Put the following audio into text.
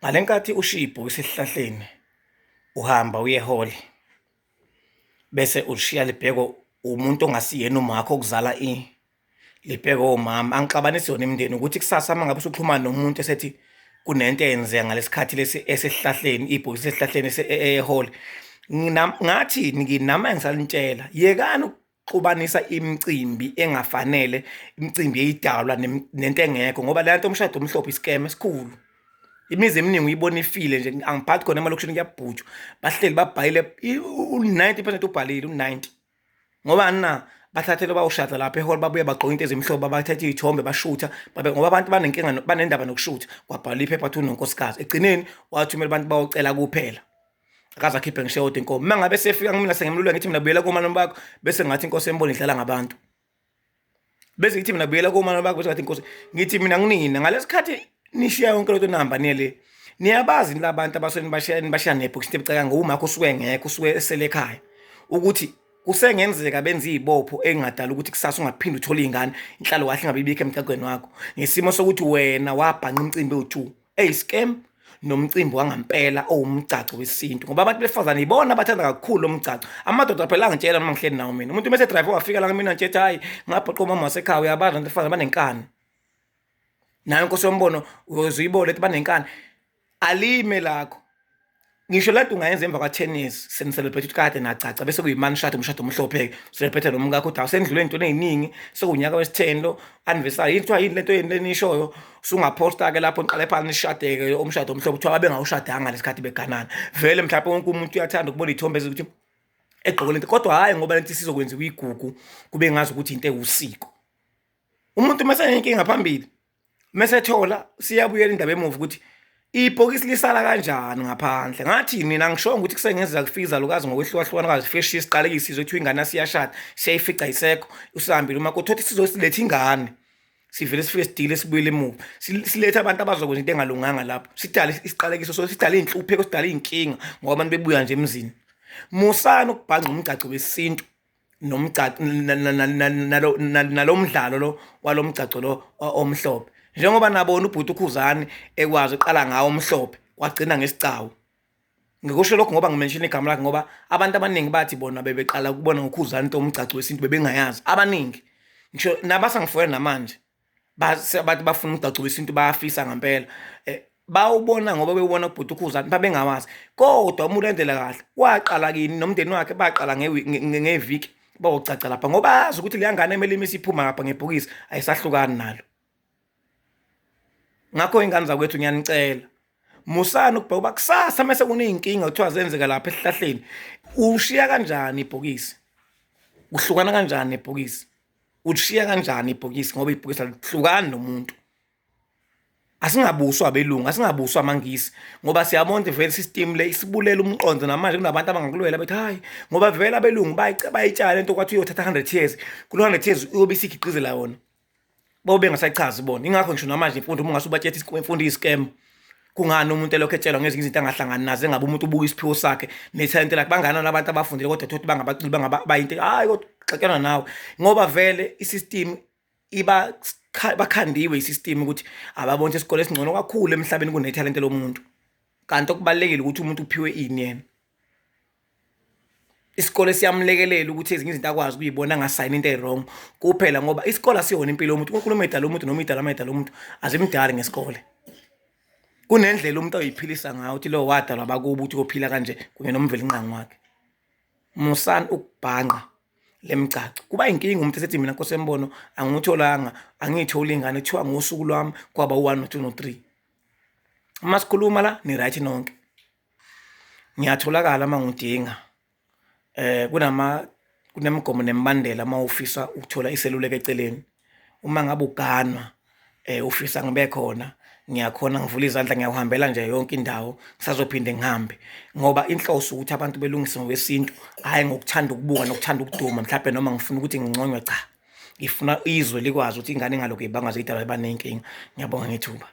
Ngalenkathi ushiya ibhokisi esihlahleni uhamba uye ehall bese ulishiya libhekwa umuntu ongasiyena umakho okuzala libhekwa omama. Angixabanisi yona imindeni ukuthi kusasa uma ngabe usuxhumana nomuntu esethi kunento eyenzeka ngalesikhathi lesi esesihlahleni, ibhokisi esihlahleni ehall, ngathi nginama engisalintshela yekani ukuxubanisa imicimbi engafanele, imicimbi eyidalwa nento engekho, ngoba le nto umshado omhlophe isikeme esikhulu. Imizi eminingi uyibona ifile nje, angiphathi khona emalokishini kuyabhujwa, bahleli babhayile u-90% ubhalile u-90, ngoba na bathathele bawushada lapha ehall, babuye bagqoke into ezimhlophe, bathathe iy'thombe bashutha, ngoba abantu banenkinga, banendaba nokushutha, kwabhala iphepha athi unonkosikazi, egcineni wathumela abantu bawucela kuphela, akaze akhiphe ngisho yodwa inkomo. Uma ngabe sefika mina sengimluleka ngithi mina buyela komama bakho, bese ngathi inkosi embona idlala ngabantu, bese ngithi mina buyela komama bakho, bese ngathi inkosi, ngithi mina nginina ngalesikhathi nishiya yonke lento nihamba niyele, niyabazi labantu abasweni bashiya nebhokisi tebiceka ngumakho usuke ngekho, usuke esele ekhaya, ukuthi kusengenzeka benze izibopho engadala ukuthi kusasa ungaphinde uthole izingane, inhlalo kahle ngabe ibikho emcaqweni wakho, ngesimo sokuthi wena wabhanqa imicimbi ewu2 scam nomcimbi wangampela owumgcaco wesintu, ngoba abantu besifazane ibona abathanda kakhulu umgcaco. Amadoda phela angitshela noma ngihleli nawo mina, umuntu mase drive wafika la kimi nje ethi hayi ngabhoqa umama wasekhaya, uyabazi abantu besifazane banenkani, nayo inkosi yombono uzuyibona lethi banenkani, alime lakho. Ngisho lento ungayenza emva kwa10 years senicelebrate kade nacaca, bese kuyimani shado umshado omhlophe celebrate nomkakho uthi awusendlule into eziningi, sekunyaka wesi10 lo anniversary into yini lento lenishoyo, usungaposta ke lapho niqale phansi nishadeke umshado omhlophe uthiwa bengawushadanga lesikhathi beganana. Vele mhlawumbe wonke umuntu uyathanda ukubona izithombe ukuthi egqoke lento, kodwa hayi ngoba lento isizokwenziwa igugu kube ngazi ukuthi into ewusiko. Umuntu mase nenkinga phambili, mase thola siyabuyela indaba emuva ukuthi ibhokisi lisala kanjani ngaphandle. Ngathi mina ngisho ukuthi kusengenzeka kufiza lokazi ngokwehlukahlukana kazi fishi isiqalekisi izothi ingane siyashada siyayifica isekho usihambile uma kuthothi sizosiletha ingane, sivele sifike sidile sibuyele emuva, silethe abantu abazokwenza into engalunganga lapho, sidale isiqalekiso, so sidale inhlupheko, sidale inkinga ngoba abantu bebuya nje emzini. Musana ukubhanqa umgcaco wesintu nomgcaco nalomdlalo lo walomgcaco lo omhlophe, njengoba nabona ubhuti uKhuzani ekwazi uqala ngawo omhlophe wagcina ngesicawu. Ngikusho lokho ngoba ngimenshina igama lakhe, ngoba abantu abaningi bathi bona bebeqala ukubona ngoKhuzani into umgcaco wesintu bebengayazi abaningi, ngisho nabasangifoyela namanje bathi bafuna umgcaco wesintu, bayafisa ngempela bawubona ngoba bebona ubhuti uKhuzani babengawazi. Kodwa umuntu endlela kahle waqala kini nomndeni wakhe, baqala ngeviki bawucaca lapha, ngoba yazi ukuthi le ngane emele imisiphuma lapha ngebhokisi ayisahlukani nalo. Ngakho ingane zakwethu ngiyanicela musana ukubheka kusasa mase kuneyinkinga kuthiwa zenzeka lapha esihlahleni, ushiya kanjani ibhokisi, uhlukana kanjani nebhokisi, ulishiya kanjani ibhokisi, ngoba ibhokisi alihlukani nomuntu. Asingabuswa abelungu, asingabuswa amangisi, ngoba siyabona vele system le isibulela umqondo namanje kunabantu abangakulwela bethi hayi ngoba vele abelungu bayitshala into kwathi uyothatha 100 years, kulo 100 years uyobe isikhiqizela yona, bobe ngasayichazi bona. Ingakho ngisho namanje imfundo uma ngasubathethe imfundo iscam, kungani umuntu elokho etshelwa ngezinye izinto angahlangani nazo, engabe umuntu ubuka isiphiwo sakhe nethalent lakhe, bangana nabantu abafundile kodwa thothi bangabaculi bayinto hayi kodwa xatyana nawe, ngoba vele isystem bakhandiwe isystem ukuthi ababona isikole esingcono kakhulu emhlabeni kunethalent lomuntu, kanti okubalekile ukuthi umuntu uphiwe ini yena. Isikole siyamlekelela ukuthi ezinye izinto akwazi ukuyibona angasayini into ewrong kuphela, ngoba isikole asiyona impilo yomuntu. uNkulunkulu umedala umuntu noma idala umuntu azimdali ngesikole, kunendlela umuntu ayiphilisa ngayo ukuthi lo wadalwa abakubo ukuthi kophila kanje kunye nomveli inqangi wakhe. Musana ukubhanqa lemgcaco, kuba inkinga umuntu esethi mina Nkosi Embono angitholanga, angiyitholi ingane, kuthiwa ngosuku lwami kwaba u1 no2 no3. Uma sikhuluma la ni right nonke, ngiyatholakala uma ngidinga, kunemigomo nemibandela uma ufisa ukuthola iseluleko eceleni. Uma ngabe uganwa ufisa ngibe khona, ngiyakhona, ngivula izandla, ngiyahambela nje yonke indawo, ngisazophinde ngihambe, ngoba inhloso ukuthi abantu belungise ngokwesintu, hayi ngokuthanda ukubuka nokuthanda ukuduma mhlawumbe, noma ngifuna ukuthi nginconywe, cha, ngifuna izwe likwazi ukuthi ingane ingalokho ibanga zidalwa iba nenkinga. Ngiyabonga ngethuba.